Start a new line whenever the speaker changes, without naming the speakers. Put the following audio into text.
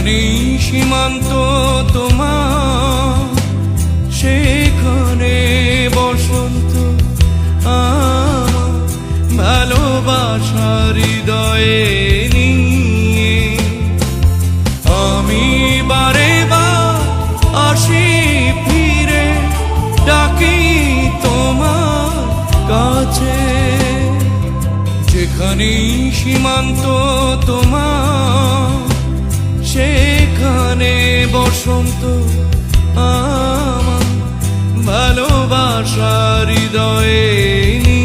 যেখানেই সীমান্ত তোমার সেখানে বসন্ত আমার ভালোবাসার হৃদয়ে নিয়ে আমি বারে বার আসি ফিরে ডাকি তোমার কাছে। যেখানেই সীমান্ত তোমার সেখানে বসন্ত আমার ভালোবাসার হৃদয়ে।